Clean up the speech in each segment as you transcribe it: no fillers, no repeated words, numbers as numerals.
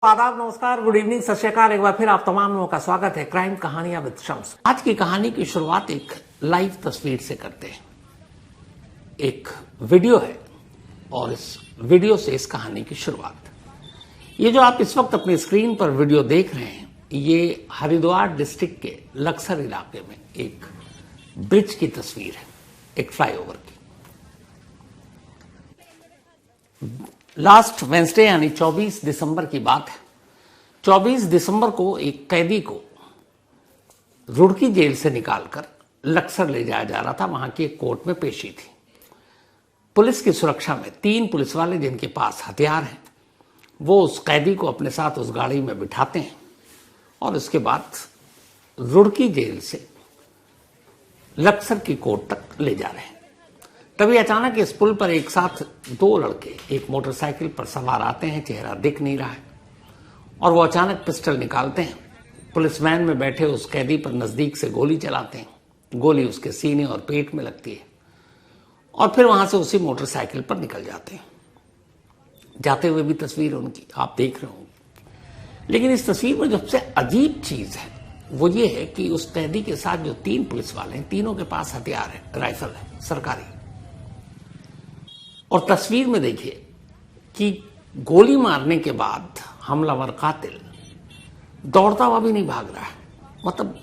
आदाब, नमस्कार, good evening, सत श्री अकाल। एक बार फिर आप तमाम लोगों का स्वागत है क्राइम कहानियां विद शम्स। आज की कहानी की शुरुआत एक लाइव तस्वीर से करते हैं। एक वीडियो है और इस वीडियो से इस कहानी की शुरुआत। ये जो आप इस वक्त अपनी स्क्रीन पर वीडियो देख रहे हैं, ये हरिद्वार डिस्ट्रिक्ट के लक्सर इलाके में एक ब्रिज की तस्वीर है, एक फ्लाईओवर की। लास्ट वेंसडे यानी 24 दिसंबर की बात है। 24 दिसंबर को एक कैदी को रुड़की जेल से निकालकर लक्सर ले जाया जा रहा था। वहां की एक कोर्ट में पेशी थी। पुलिस की सुरक्षा में 3 पुलिस वाले जिनके पास हथियार हैं, वो उस कैदी को अपने साथ उस गाड़ी में बिठाते हैं और उसके बाद रुड़की जेल से लक्सर की कोर्ट तक ले जा रहे हैं। तभी अचानक इस पुल पर एक साथ 2 लड़के एक मोटरसाइकिल पर सवार आते हैं। चेहरा दिख नहीं रहा है और वो अचानक पिस्टल निकालते हैं। पुलिस वैन में बैठे उस कैदी पर नजदीक से गोली चलाते हैं। गोली उसके सीने और पेट में लगती है और फिर वहां से उसी मोटरसाइकिल पर निकल जाते हैं। जाते हुए भी तस्वीर उनकी आप देख रहे होंगे। लेकिन इस तस्वीर में सबसे अजीब चीज है वो ये है कि उस कैदी के साथ जो 3 पुलिस वाले हैं, तीनों के पास हथियार है, राइफल है सरकारी। और तस्वीर में देखिए कि गोली मारने के बाद हमलावर कातिल दौड़ता हुआ भी नहीं भाग रहा है, मतलब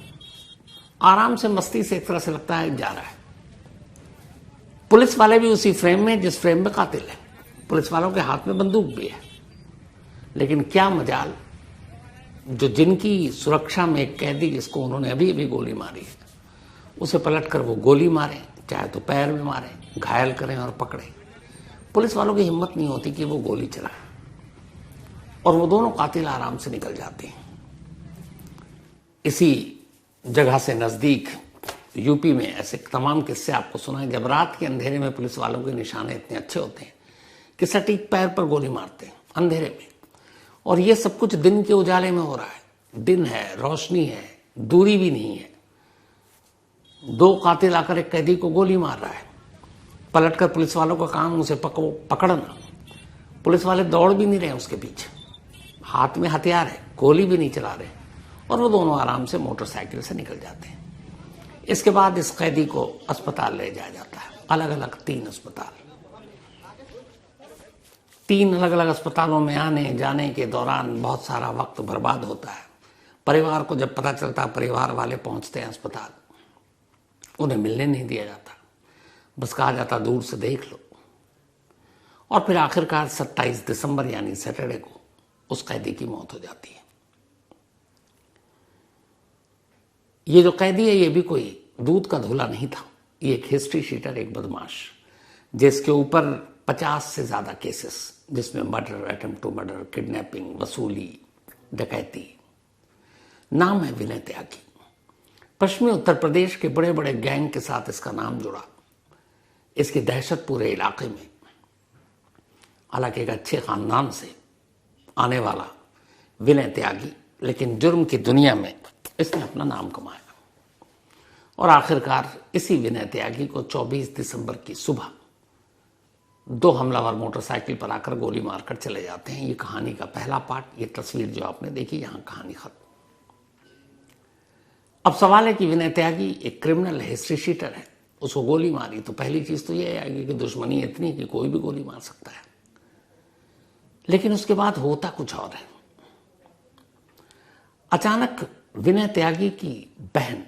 आराम से मस्ती से एक तरह से लगता है जा रहा है। पुलिस वाले भी उसी फ्रेम में जिस फ्रेम में कातिल है। पुलिस वालों के हाथ में बंदूक भी है। लेकिन क्या मजाल जो जिनकी सुरक्षा में एक कैदी जिसको उन्होंने अभी अभी गोली मारी है, उसे पलटकर वो गोली मारे, चाहे तो पैर में मारे, घायल करें और पकड़े। पुलिस वालों की हिम्मत नहीं होती कि वो गोली चलाएं और वो दोनों कातिल आराम से निकल जाते हैं। इसी जगह से नजदीक यूपी में ऐसे तमाम किस्से आपको सुनाए जब रात के अंधेरे में पुलिस वालों के निशाने इतने अच्छे होते हैं कि सटीक पैर पर गोली मारते हैं अंधेरे में। और ये सब कुछ दिन के उजाले में हो रहा है। दिन है, रोशनी है, दूरी भी नहीं है। 2 कातिल आकर एक कैदी को गोली मार रहा है। पलटकर पुलिस वालों का काम उसे पकड़ना। पुलिस वाले दौड़ भी नहीं रहे उसके पीछे, हाथ में हथियार है, गोली भी नहीं चला रहे और वो दोनों आराम से मोटरसाइकिल से निकल जाते हैं। इसके बाद इस कैदी को अस्पताल ले जाया जाता है। अलग अलग 3 अस्पताल, 3 अलग अलग अस्पतालों में आने जाने के दौरान बहुत सारा वक्त बर्बाद होता है। परिवार को जब पता चलता, परिवार वाले पहुंचते हैं अस्पताल, उन्हें मिलने नहीं दिया जाता, बस कहा जाता दूर से देख लो। और फिर आखिरकार 27 दिसंबर यानी सैटरडे को उस कैदी की मौत हो जाती है। ये जो कैदी है ये भी कोई दूध का धुला नहीं था। ये एक हिस्ट्री शीटर, एक बदमाश, जिसके ऊपर 50 से ज्यादा केसेस, जिसमें murder, attempt to murder, kidnapping, वसूली, डकैती। नाम है विनय त्यागी। पश्चिमी उत्तर प्रदेश के बड़े बड़े गैंग के साथ इसका नाम जुड़ा। इसकी दहशत पूरे इलाके में। हालांकि एक अच्छे खानदान से आने वाला विनय त्यागी, लेकिन जुर्म की दुनिया में इसने अपना नाम कमाया। और आखिरकार इसी विनय त्यागी को 24 दिसंबर की सुबह 2 हमलावर मोटरसाइकिल पर आकर गोली मारकर चले जाते हैं। ये कहानी का पहला पार्ट। ये तस्वीर जो आपने देखी, यहां कहानी खत्म। अब सवाल है कि विनय त्यागी एक क्रिमिनल हिस्ट्री शीटर है, उसको गोली मारी तो पहली चीज तो यह आएगी कि दुश्मनी इतनी कि कोई भी गोली मार सकता है। लेकिन उसके बाद होता कुछ और है। अचानक विनय त्यागी की बहन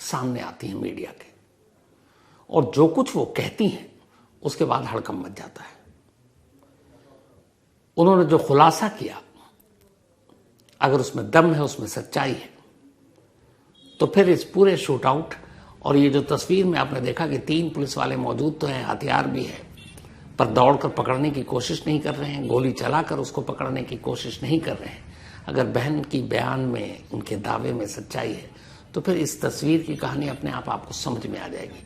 सामने आती है मीडिया के, और जो कुछ वो कहती हैं उसके बाद हड़कंप मच जाता है। उन्होंने जो खुलासा किया, अगर उसमें दम है, उसमें सच्चाई है, तो फिर इस पूरे शूट आउट और ये जो तस्वीर में आपने देखा कि 3 पुलिस वाले मौजूद तो हैं, हथियार भी है, पर दौड़कर पकड़ने की कोशिश नहीं कर रहे हैं, गोली चलाकर उसको पकड़ने की कोशिश नहीं कर रहे हैं। अगर बहन की बयान में, उनके दावे में सच्चाई है, तो फिर इस तस्वीर की कहानी अपने आप आपको समझ में आ जाएगी।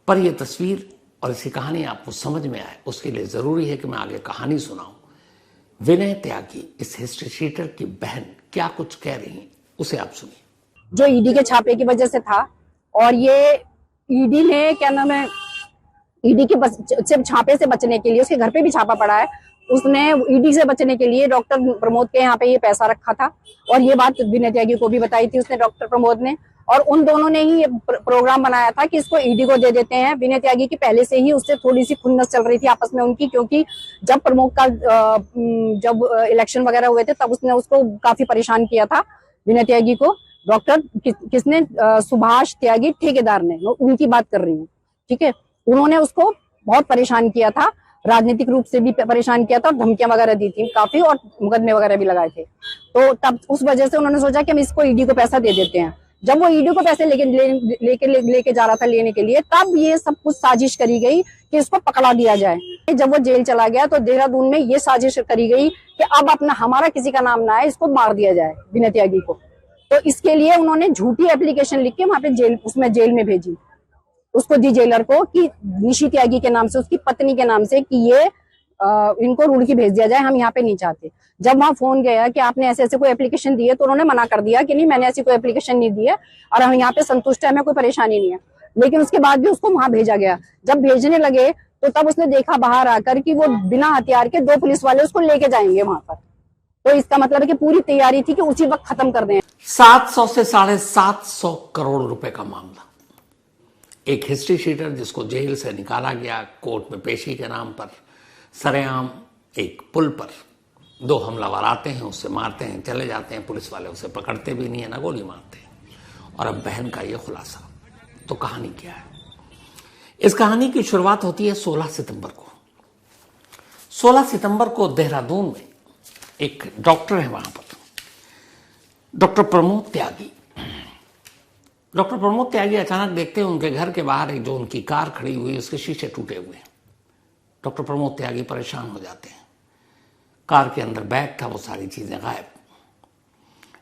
पर यह तस्वीर और इसकी कहानी आपको समझ में आए, उसके लिए जरूरी है कि मैं आगे कहानी सुनाऊं। विनय त्यागी, इस हिस्ट्री शीटर की बहन, क्या कुछ कह रही है, उसे आप सुनिए। जो ईडी के छापे की वजह से था, और ये ईडी ने क्या नाम है, ईडी के छापे से बचने के लिए उसके घर पे भी छापा पड़ा है उसने ईडी से बचने के लिए डॉक्टर प्रमोद के यहाँ पे ये पैसा रखा था, और ये बात विनय त्यागी को भी बताई थी उसने, डॉक्टर प्रमोद ने, और उन दोनों ने ही ये प्रोग्राम बनाया था कि इसको ईडी को दे देते हैं। विनय त्यागी की पहले से ही उससे थोड़ी सी खुन्नस चल रही थी आपस में उनकी, क्योंकि जब प्रमोद का जब इलेक्शन वगैरह हुए थे तब उसने उसको काफी परेशान किया था विनय त्यागी को। डॉक्टर किसने, सुभाष त्यागी ठेकेदार ने, उनकी बात कर रही हूँ, ठीक है। उन्होंने उसको बहुत परेशान किया था, राजनीतिक रूप से भी परेशान किया था, और धमकियां वगैरह दी थी काफी, और मुकदमे वगैरह भी लगाए थे। तो तब उस वजह से उन्होंने सोचा कि हम इसको ईडी को पैसा दे देते हैं। जब वो ईडी को पैसे लेके जा रहा था लेने के लिए, तब ये सब कुछ साजिश करी गई कि इसको पकड़ा दिया जाए। जब वो जेल चला गया तो देहरादून में ये साजिश करी गई कि अब अपना हमारा किसी का नाम ना आए, इसको मार दिया जाए विनय त्यागी को। तो इसके लिए उन्होंने झूठी एप्लीकेशन लिख के वहां पे जेल में भेजी, उसको दी जेलर को, कि निशी त्यागी के नाम से, उसकी पत्नी के नाम से, कि ये इनको रुड़की भेज दिया जाए, हम यहाँ पे नहीं चाहते। जब वहां फोन गया कि आपने ऐसे ऐसे कोई एप्लीकेशन दी है, तो उन्होंने मना कर दिया कि नहीं, मैंने ऐसी कोई एप्लीकेशन नहीं दी है और हम यहाँ पे संतुष्ट है, हमें कोई परेशानी नहीं है। लेकिन उसके बाद भी उसको वहां भेजा गया। जब भेजने लगे तो तब उसने देखा बाहर आकर कि वो बिना हथियार के 2 पुलिस वाले उसको लेके जाएंगे वहां पर। तो इसका मतलब है कि पूरी तैयारी थी कि उसी वक्त खत्म कर दें। 700 से 750 करोड़ रुपए का मामला। एक हिस्ट्री शीटर जिसको जेल से निकाला गया कोर्ट में पेशी के नाम पर, सरेआम एक पुल पर 2 हमलावर आते हैं, उससे मारते हैं, चले जाते हैं, पुलिस वाले उसे पकड़ते भी नहीं है, ना गोली मारते हैं। और अब बहन का ये खुलासा। तो कहानी क्या है? इस कहानी की शुरुआत होती है 16 सितंबर को। 16 सितंबर को देहरादून में एक डॉक्टर है वहां पर, डॉक्टर प्रमोद त्यागी। डॉक्टर प्रमोद त्यागी अचानक देखते हैं उनके घर के बाहर एक जो उनकी कार खड़ी हुई है उसके शीशे टूटे हुए हैं। डॉक्टर प्रमोद त्यागी परेशान हो जाते हैं। कार के अंदर बैग था, वो सारी चीजें गायब।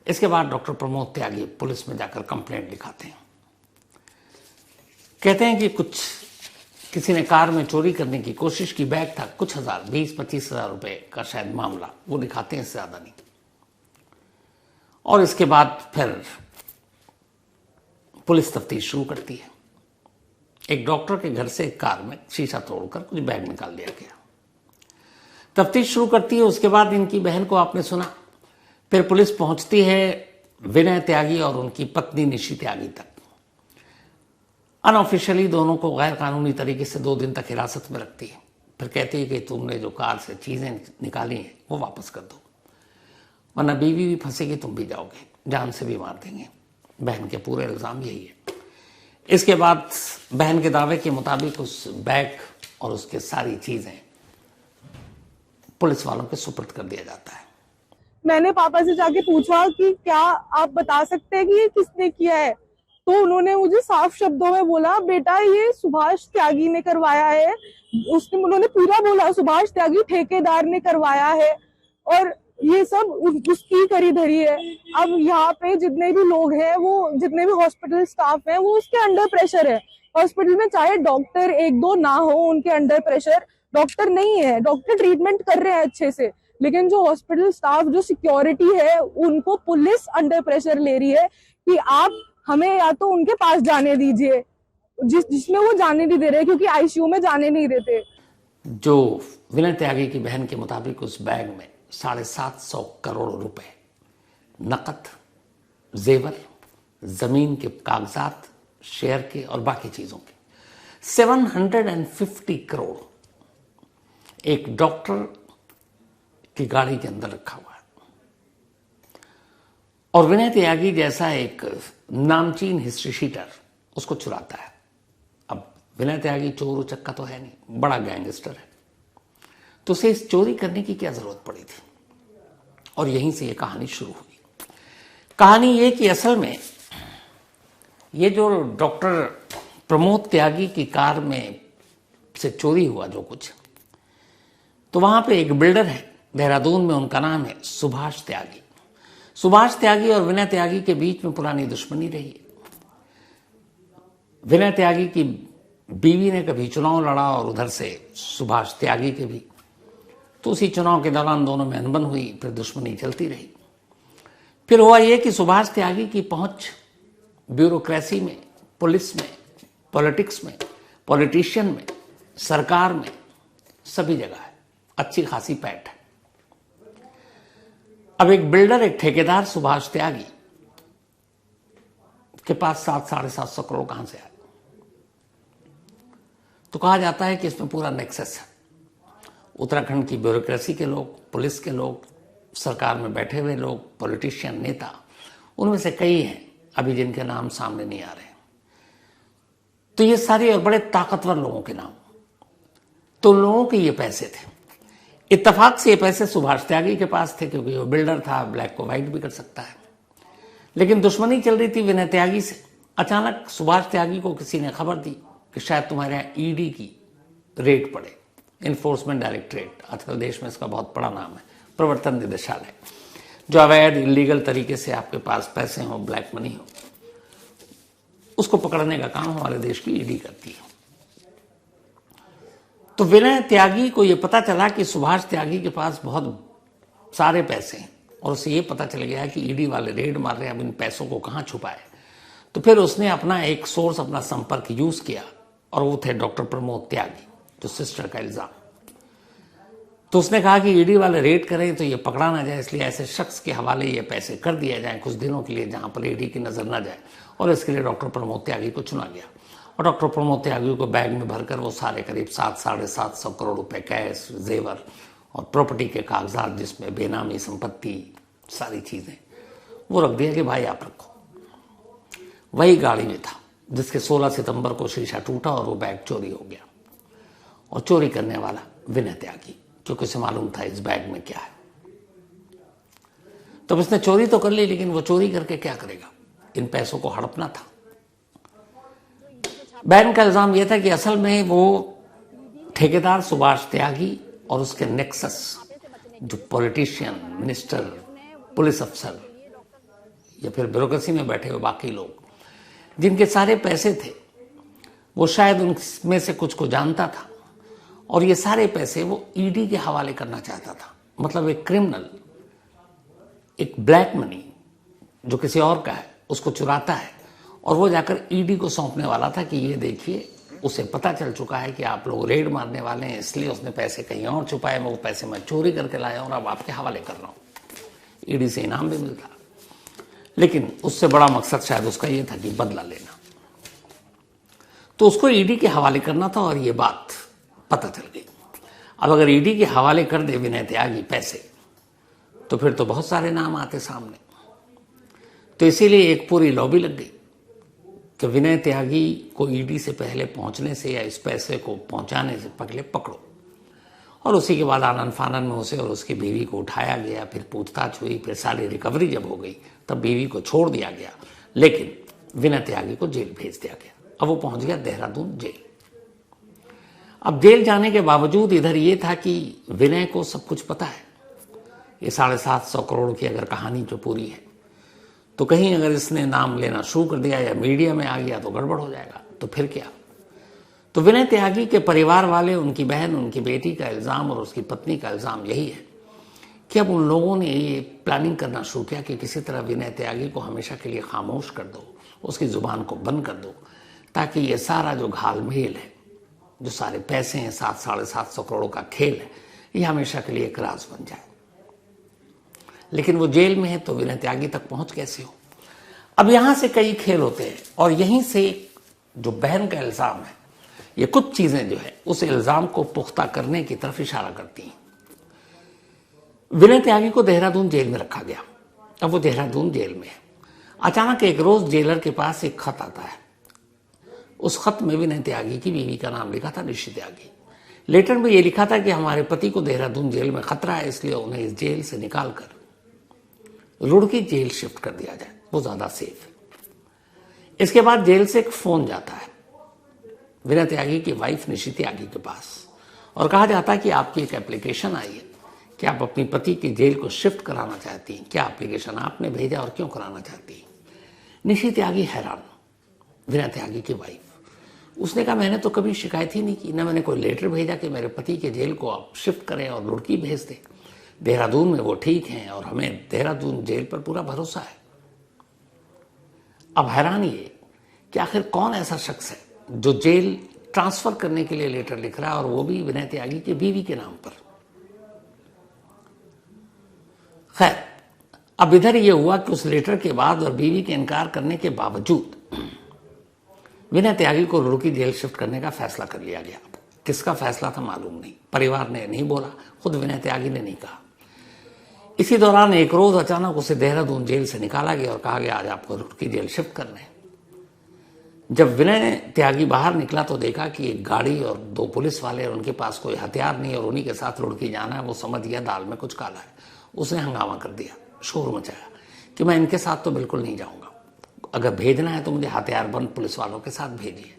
इसके बाद डॉक्टर प्रमोद त्यागी पुलिस में जाकर कंप्लेंट लिखाते हैं। कहते हैं कि कुछ किसी ने कार में चोरी करने की कोशिश की, बैग था, कुछ हजार, 20-25 हजार रुपए का शायद मामला, वो लिखाते हैं, इससे ज्यादा नहीं। और इसके बाद फिर पुलिस तफ्तीश शुरू करती है। एक डॉक्टर के घर से एक कार में शीशा तोड़कर कुछ बैग निकाल दिया गया। तफ्तीश शुरू करती है। उसके बाद इनकी बहन को आपने सुना, फिर पुलिस पहुंचती है विनय त्यागी और उनकी पत्नी निशी त्यागी तक। अनऑफिशियली दोनों को गैर कानूनी तरीके से 2 दिन तक हिरासत में रखती है। फिर कहती है कि तुमने जो कार से चीजें निकाली हैं वो वापस कर दो, वरना बीवी भी फंसेगी, तुम भी जाओगे, जान से भी मार देंगे। बहन के पूरे इल्जाम यही है। इसके बाद बहन के दावे के मुताबिक उस बैग और उसके सारी चीजें पुलिस वालों के सुपुर्द कर दिया जाता है। मैंने पापा से जाके पूछा कि क्या आप बता सकते हैं कि ये किसने किया है, तो उन्होंने मुझे साफ शब्दों में बोला, बेटा ये सुभाष त्यागी ने करवाया है। उन्होंने पूरा बोला, सुभाष त्यागी ठेकेदार ने करवाया है और ये सब उसकी करी धरी है। अब यहाँ पे जितने भी लोग हैं, वो जितने भी हॉस्पिटल स्टाफ है, वो उसके अंडर प्रेशर है। हॉस्पिटल में चाहे डॉक्टर 1-2 ना हो, उनके अंडर प्रेशर, डॉक्टर नहीं है, डॉक्टर ट्रीटमेंट कर रहे हैं अच्छे से, लेकिन जो हॉस्पिटल स्टाफ, जो सिक्योरिटी है, उनको पुलिस अंडर प्रेशर ले रही है कि आप हमें या तो उनके पास जाने दीजिए, जिसमें वो जाने नहीं दे रहे, क्योंकि आईसीयू में जाने नहीं देते। जो विनय त्यागी की बहन के मुताबिक उस बैग में 750 करोड़ रुपए नकद, जेवर, जमीन के कागजात, शेयर के और बाकी चीजों के 750 करोड़ एक डॉक्टर की गाड़ी के अंदर रखा हुआ है। और विनय त्यागी जैसा एक नामचीन हिस्ट्री शीटर उसको चुराता है। अब विनय त्यागी चोर उचक्का तो है नहीं, बड़ा गैंगस्टर है, तो उसे इस चोरी करने की क्या जरूरत पड़ी थी? और यहीं से ये कहानी शुरू हुई। कहानी ये कि असल में ये जो डॉक्टर प्रमोद त्यागी की कार में से चोरी हुआ जो कुछ, तो वहां पे एक बिल्डर है देहरादून में, उनका नाम है सुभाष त्यागी। सुभाष त्यागी और विनय त्यागी के बीच में पुरानी दुश्मनी रही है। विनय त्यागी की बीवी ने कभी चुनाव लड़ा और उधर से सुभाष त्यागी के भी, तो उसी चुनाव के दौरान दोनों में अनबन हुई, फिर दुश्मनी चलती रही। फिर हुआ यह कि सुभाष त्यागी की पहुंच ब्यूरोक्रेसी में, पुलिस में, पॉलिटिक्स में, पॉलिटिशियन में, सरकार में, सभी जगह है। अच्छी खासी पैठ है। अब एक बिल्डर, एक ठेकेदार सुभाष त्यागी के पास 700-750 करोड़ कहां से आए? तो कहा जाता है कि इसमें पूरा नेक्सस है। उत्तराखंड की ब्यूरोक्रेसी के लोग, पुलिस के लोग, सरकार में बैठे हुए लोग, पॉलिटिशियन, नेता, उनमें से कई हैं अभी जिनके नाम सामने नहीं आ रहे। तो ये सारे और बड़े ताकतवर लोगों के नाम, तो लोगों के ये पैसे थे। इत्तेफाक से ये पैसे सुभाष त्यागी के पास थे क्योंकि वो बिल्डर था, ब्लैक को व्हाइट भी कर सकता है। लेकिन दुश्मनी चल रही थी विनय त्यागी से। अचानक सुभाष त्यागी को किसी ने खबर दी कि शायद तुम्हारे यहाँ ईडी की रेड पड़े, इन्फोर्समेंट डायरेक्टरेट, आजकल देश में इसका बहुत बड़ा नाम है, प्रवर्तन निदेशालय, जो अवैध इलीगल तरीके से आपके पास पैसे हो, ब्लैक मनी हो, उसको पकड़ने का काम हमारे देश की ईडी करती है। तो विनय त्यागी को यह पता चला कि सुभाष त्यागी के पास बहुत सारे पैसे हैं और उसे यह पता चल गया कि ईडी वाले रेड मार रहे हैं, अब इन पैसों को कहां छुपाए। तो फिर उसने अपना एक सोर्स, अपना संपर्क यूज किया और वो थे डॉक्टर प्रमोद त्यागी, जो सिस्टर का इल्जाम। तो उसने कहा कि ईडी वाले रेड करें तो ये पकड़ा ना जाए, इसलिए ऐसे शख्स के हवाले ये पैसे कर दिया जाए कुछ दिनों के लिए जहां पर ईडी की नजर न जाए, और इसके लिए डॉक्टर प्रमोद त्यागी को चुना गया। और डॉक्टर प्रमोद त्यागी को बैग में भरकर वो सारे करीब 700-750 करोड़ रुपए कैश, जेवर और प्रॉपर्टी के कागजात, जिसमें बेनामी संपत्ति, सारी चीजें, वो रख दिया कि भाई आप रखो। वही गाड़ी में था जिसके 16 सितंबर को शीशा टूटा और वो बैग चोरी हो गया। और चोरी करने वाला विनय त्यागी, क्योंकि उसे मालूम था इस बैग में क्या है। तो उसने चोरी तो कर ली, लेकिन वो चोरी करके क्या करेगा? इन पैसों को हड़पना था। बैंक का इल्जाम यह था कि असल में वो ठेकेदार सुभाष त्यागी और उसके नेक्सस, जो पॉलिटिशियन, मिनिस्टर, पुलिस अफसर या फिर ब्यूरोक्रेसी में बैठे हुए बाकी लोग, जिनके सारे पैसे थे, वो शायद उनमें से कुछ को जानता था और ये सारे पैसे वो ईडी के हवाले करना चाहता था। मतलब एक क्रिमिनल, एक ब्लैक मनी जो किसी और का है, उसको चुराता है और वो जाकर ईडी को सौंपने वाला था कि ये देखिए, उसे पता चल चुका है कि आप लोग रेड मारने वाले हैं, इसलिए उसने पैसे कहीं और छुपाए, वो पैसे मैं चोरी करके लाया और अब आपके हवाले कर रहा हूं। ईडी से इनाम भी मिलता, लेकिन उससे बड़ा मकसद शायद उसका यह था कि बदला लेना। तो उसको ईडी के हवाले करना था और ये बात पता चल गई। अब अगर ईडी के हवाले कर दे विनय त्यागी पैसे, तो फिर तो बहुत सारे नाम आते सामने। तो इसीलिए एक पूरी लॉबी लग गई कि विनय त्यागी को ईडी से पहले पहुंचने से या इस पैसे को पहुंचाने से पहले पकड़ो। और उसी के बाद आनन फानन में उसे और उसकी बीवी को उठाया गया, फिर पूछताछ हुई, फिर सारी रिकवरी जब हो गई तब बीवी को छोड़ दिया गया, लेकिन विनय त्यागी को जेल भेज दिया गया। अब वो पहुंच गया देहरादून जेल। अब जेल जाने के बावजूद इधर ये था कि विनय को सब कुछ पता है। ये 750 करोड़ की अगर कहानी जो पूरी है, तो कहीं अगर इसने नाम लेना शुरू कर दिया या मीडिया में आ गया तो गड़बड़ हो जाएगा। तो फिर क्या? तो विनय त्यागी के परिवार वाले, उनकी बहन, उनकी बेटी का इल्जाम और उसकी पत्नी का इल्जाम यही है कि अब उन लोगों ने ये प्लानिंग करना शुरू किया कि किसी तरह विनय त्यागी को हमेशा के लिए खामोश कर दो, उसकी जुबान को बंद कर दो, ताकि ये सारा जो घालमेल है, जो सारे पैसे हैं, 700-750 करोड़ का खेल है, ये हमेशा के लिए एक राज बन जाए। लेकिन वो जेल में है तो विनय त्यागी तक पहुंच कैसे हो? अब यहां से कई खेल होते हैं और यहीं से जो बहन का इल्जाम है, ये कुछ चीजें जो है उस इल्जाम को पुख्ता करने की तरफ इशारा करती हैं। विनय त्यागी को देहरादून जेल में रखा गया। अब वो देहरादून जेल में है। अचानक एक रोज जेलर के पास एक खत आता है। उस खत में विनय त्यागी की बीवी का नाम लिखा था, निशी त्यागी। लेटर में ये लिखा था कि हमारे पति को देहरादून जेल में खतरा है, इसलिए उन्हें इस जेल से निकालकर रुड़की जेल शिफ्ट कर दिया जाए, वो ज्यादा सेफ है। इसके बाद जेल से एक फोन जाता है विनय त्यागी की वाइफ निशी त्यागी के पास और कहा जाता है कि आपकी एक एप्लीकेशन आई है कि आप अपनी पति की जेल को शिफ्ट कराना चाहती हैं। क्या एप्लीकेशन आपने भेजा और क्यों कराना चाहती हैं? निशी त्यागी हैरान, विनय त्यागी की वाइफ। उसने कहा मैंने तो कभी शिकायत ही नहीं की, न मैंने कोई लेटर भेजा कि मेरे पति के जेल को आप शिफ्ट करें और रुड़की भेज दें। देहरादून में वो ठीक हैं और हमें देहरादून जेल पर पूरा भरोसा है। अब हैरान ये कि आखिर कौन ऐसा शख्स है जो जेल ट्रांसफर करने के लिए लेटर लिख रहा है, और वो भी विनय त्यागी की बीवी के नाम पर। खैर, अब इधर ये हुआ कि उस लेटर के बाद और बीवी के इनकार करने के बावजूद विनय त्यागी को रुड़की जेल शिफ्ट करने का फैसला कर लिया गया। किसका फैसला था मालूम नहीं, परिवार ने नहीं बोला, खुद विनय त्यागी ने नहीं कहा। इसी दौरान एक रोज अचानक उसे देहरादून जेल से निकाला गया और कहा गया आज आपको रुड़की जेल शिफ्ट करना है। जब विनय त्यागी बाहर निकला तो देखा कि एक गाड़ी और 2 पुलिस वाले और उनके पास कोई हथियार नहीं और उन्हीं के साथ रुड़की जाना है। वो समझ गया दाल में कुछ काला है। उसने हंगामा कर दिया, शोर मचाया कि मैं इनके साथ तो बिल्कुल नहीं जाऊंगा, अगर भेजना है तो मुझे हथियारबंद पुलिस वालों के साथ भेजिए,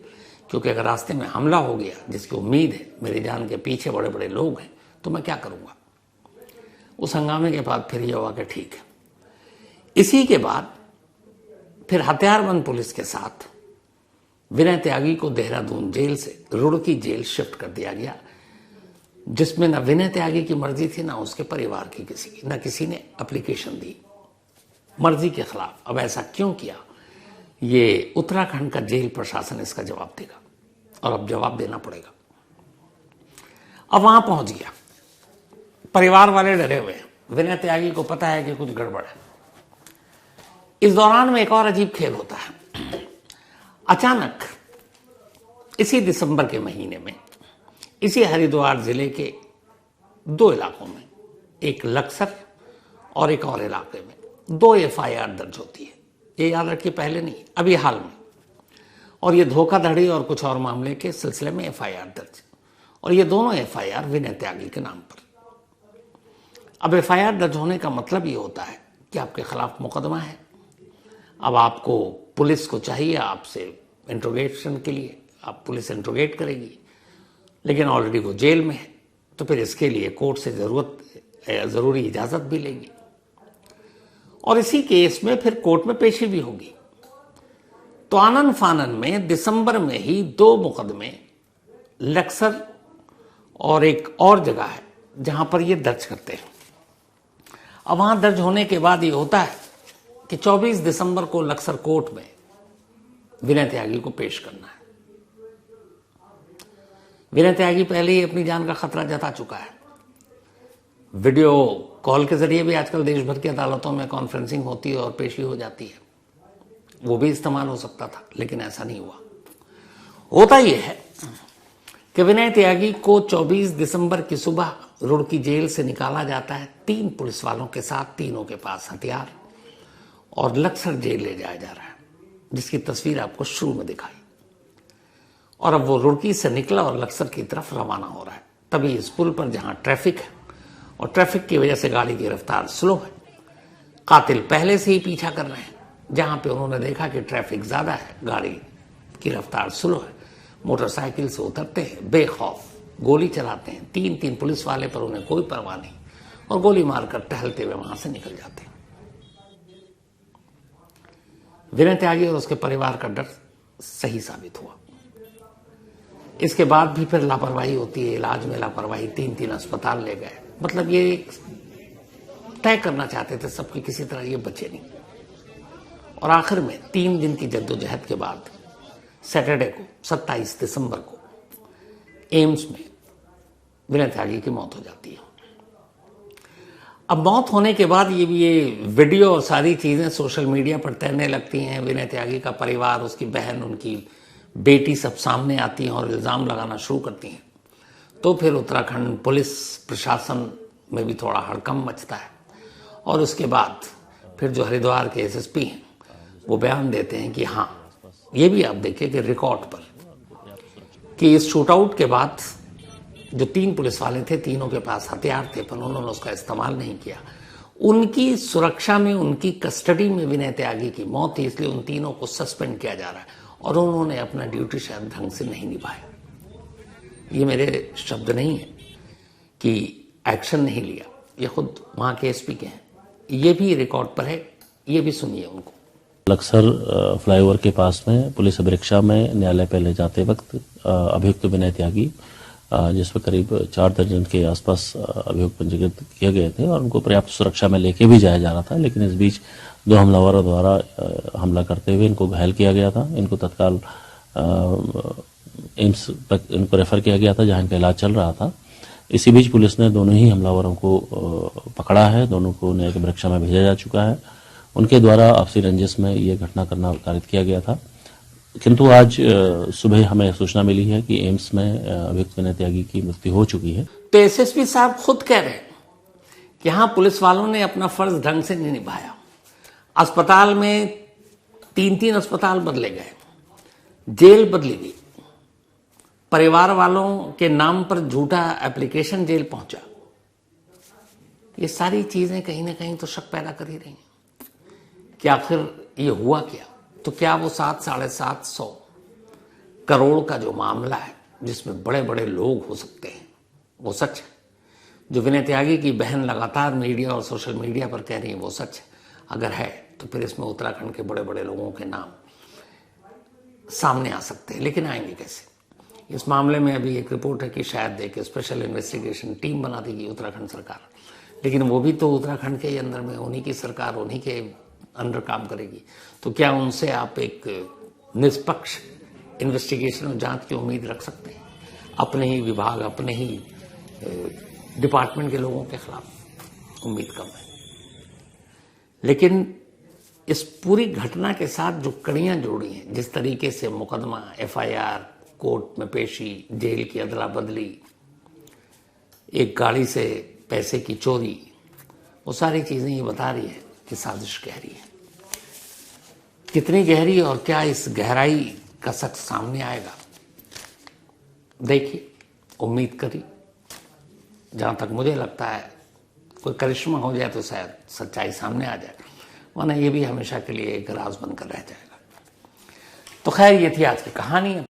क्योंकि अगर रास्ते में हमला हो गया जिसकी उम्मीद है, मेरी जान के पीछे बड़े बड़े लोग हैं, तो मैं क्या करूंगा। उस हंगामे के बाद फिर यह हुआ कि ठीक है। इसी के बाद फिर हथियारबंद पुलिस के साथ विनय त्यागी को देहरादून जेल से रुड़की जेल शिफ्ट कर दिया गया, जिसमें न विनय त्यागी की मर्जी थी, ना उसके परिवार की किसी की, न किसी ने एप्लीकेशन दी मर्जी के खिलाफ। अब ऐसा क्यों किया, ये उत्तराखंड का जेल प्रशासन इसका जवाब देगा और अब जवाब देना पड़ेगा। अब वहां पहुंच गया, परिवार वाले डरे हुए हैं, विनय त्यागी को पता है कि कुछ गड़बड़ है। इस दौरान में एक और अजीब खेल होता है। अचानक इसी दिसंबर के महीने में इसी हरिद्वार जिले के 2 इलाकों में, एक लक्सर और एक और इलाके में 2 FIR दर्ज होती है। ये याद रखिए, पहले नहीं, अभी हाल में। और ये धोखाधड़ी और कुछ और मामले के सिलसिले में FIR दर्ज, और ये दोनों FIR विनय त्यागी के नाम पर। अब FIR दर्ज होने का मतलब ये होता है कि आपके खिलाफ मुकदमा है। अब आपको पुलिस को चाहिए आपसे इंट्रोगेशन के लिए, आप पुलिस इंट्रोगेट करेगी, लेकिन ऑलरेडी वो जेल में है, तो फिर इसके लिए कोर्ट से जरूरी इजाजत भी लेगी और इसी केस में फिर कोर्ट में पेशी भी होगी। तो आनन फानन में दिसंबर में ही 2 मुकदमे लक्सर और एक और जगह है जहां पर ये दर्ज करते हैं। अब वहां दर्ज होने के बाद ये होता है कि 24 दिसंबर को लक्सर कोर्ट में विनय त्यागी को पेश करना है। विनय त्यागी पहले ही अपनी जान का खतरा जता चुका है। वीडियो कॉल के जरिए भी आजकल देश भर की अदालतों में कॉन्फ्रेंसिंग होती है और पेशी हो जाती है, वो भी इस्तेमाल हो सकता था, लेकिन ऐसा नहीं हुआ। होता यह है कि विनय त्यागी को 24 दिसंबर की सुबह रुड़की जेल से निकाला जाता है 3 पुलिस वालों के साथ, तीनों के पास हथियार, और लक्सर जेल ले जाया जा रहा है, जिसकी तस्वीर आपको शुरू में दिखाई। और अब वो रुड़की से निकला और लक्सर की तरफ रवाना हो रहा है। तभी इस पुल पर जहां ट्रैफिक है और ट्रैफिक की वजह से गाड़ी की रफ्तार स्लो है, कातिल पहले से ही पीछा कर रहे हैं। जहां पे उन्होंने देखा कि ट्रैफिक ज्यादा है, गाड़ी की रफ्तार स्लो है, मोटरसाइकिल से उतरते हैं, बेखौफ गोली चलाते हैं। 3 पुलिस वाले पर उन्हें कोई परवाह नहीं, और गोली मारकर टहलते हुए वहां से निकल जाते हैं। विनय त्यागी और उसके परिवार का डर सही साबित हुआ। इसके बाद भी फिर लापरवाही होती है, इलाज में लापरवाही, 3 अस्पताल ले गए। मतलब ये तय करना चाहते थे सबकी किसी तरह ये बचे नहीं। और आखिर में 3 दिन की जद्दोजहद के बाद सैटरडे को 27 दिसंबर को एम्स में विनय त्यागी की मौत हो जाती है। अब मौत होने के बाद ये वीडियो और सारी चीजें सोशल मीडिया पर तैरने लगती हैं। विनय त्यागी का परिवार, उसकी बहन, उनकी बेटी सब सामने आती हैं और इल्जाम लगाना शुरू करती हैं। तो फिर उत्तराखंड पुलिस प्रशासन में भी थोड़ा हड़कंप मचता है, और उसके बाद फिर जो हरिद्वार के SSP हैं वो बयान देते हैं कि हाँ, ये भी आप देखिए कि रिकॉर्ड पर कि इस शूटआउट के बाद जो 3 पुलिस वाले थे, तीनों के पास हथियार थे, पर उन्होंने उसका इस्तेमाल नहीं किया। उनकी सुरक्षा में, उनकी कस्टडी में विनय त्यागी की मौत थी, इसलिए उन तीनों को सस्पेंड किया जा रहा है, और उन्होंने अपना ड्यूटी शायद ढंग से नहीं निभाया। ये मेरे शब्द नहीं है कि एक्शन नहीं लिया, ये खुद वहां के SP के हैं, ये भी रिकॉर्ड पर है, ये भी सुनिए उनको। लक्सर फ्लाईओवर के पास में पुलिस अभिरक्षा में न्यायालय पे ले जाते वक्त अभियुक्त विनय त्यागी, जिसमें करीब 4 दर्जन के आसपास अभियुक्त पंजीकृत किए गए थे और उनको पर्याप्त सुरक्षा में लेके भी जाया जा रहा था, लेकिन इस बीच 2 हमलावरों द्वारा हमला करते हुए इनको घायल किया गया था। इनको तत्काल एम्स तक इनको रेफर किया गया था, जहां इनका इलाज चल रहा था। इसी बीच पुलिस ने दोनों ही हमलावरों को पकड़ा है, दोनों को न्यायिक परीक्षा में भेजा जा चुका है। उनके द्वारा आपसी रंजिश में ये घटना करना कारित किया गया था, किंतु आज सुबह हमें सूचना मिली है कि एम्स में अभियुक्त विनय त्यागी की मृत्यु हो चुकी है। तो एसएसपी साहब खुद कह रहे हैं कि हाँ, पुलिस वालों ने अपना फर्ज ढंग से नहीं निभाया। अस्पताल में 3 अस्पताल बदले गए, जेल बदली गई, परिवार वालों के नाम पर झूठा एप्लीकेशन जेल पहुंचा। ये सारी चीजें कहीं ना कहीं तो शक पैदा कर ही रही हैं कि आखिर ये हुआ क्या। तो क्या वो 700-750 करोड़ का जो मामला है जिसमें बड़े बड़े लोग हो सकते हैं, वो सच है? जो विनय त्यागी की बहन लगातार मीडिया और सोशल मीडिया पर कह रही है, वो सच है? अगर है तो फिर इसमें उत्तराखंड के बड़े बड़े लोगों के नाम सामने आ सकते हैं, लेकिन आएंगे कैसे? इस मामले में अभी एक रिपोर्ट है कि शायद एक स्पेशल इन्वेस्टिगेशन टीम बना देगी उत्तराखंड सरकार, लेकिन वो भी तो उत्तराखंड के अंदर में उन्हीं की सरकार, उन्हीं के अंडर काम करेगी। तो क्या उनसे आप एक निष्पक्ष इन्वेस्टिगेशन और जांच की उम्मीद रख सकते हैं? अपने ही विभाग, अपने ही डिपार्टमेंट के लोगों के खिलाफ उम्मीद कम है। लेकिन इस पूरी घटना के साथ जो कड़ियां जोड़ी हैं, जिस तरीके से मुकदमा, एफआईआर, कोर्ट में पेशी, जेल की अदला बदली, एक गाड़ी से पैसे की चोरी, वो सारी चीजें ये बता रही है कि साजिश गहरी है। कितनी गहरी और क्या इस गहराई का सच सामने आएगा, देखिए, उम्मीद करिए। जहां तक मुझे लगता है कोई करिश्मा हो जाए तो शायद सच्चाई सामने आ जाए, वरना ये भी हमेशा के लिए एक राज बनकर रह जाएगा। तो खैर, ये थी आज की कहानी।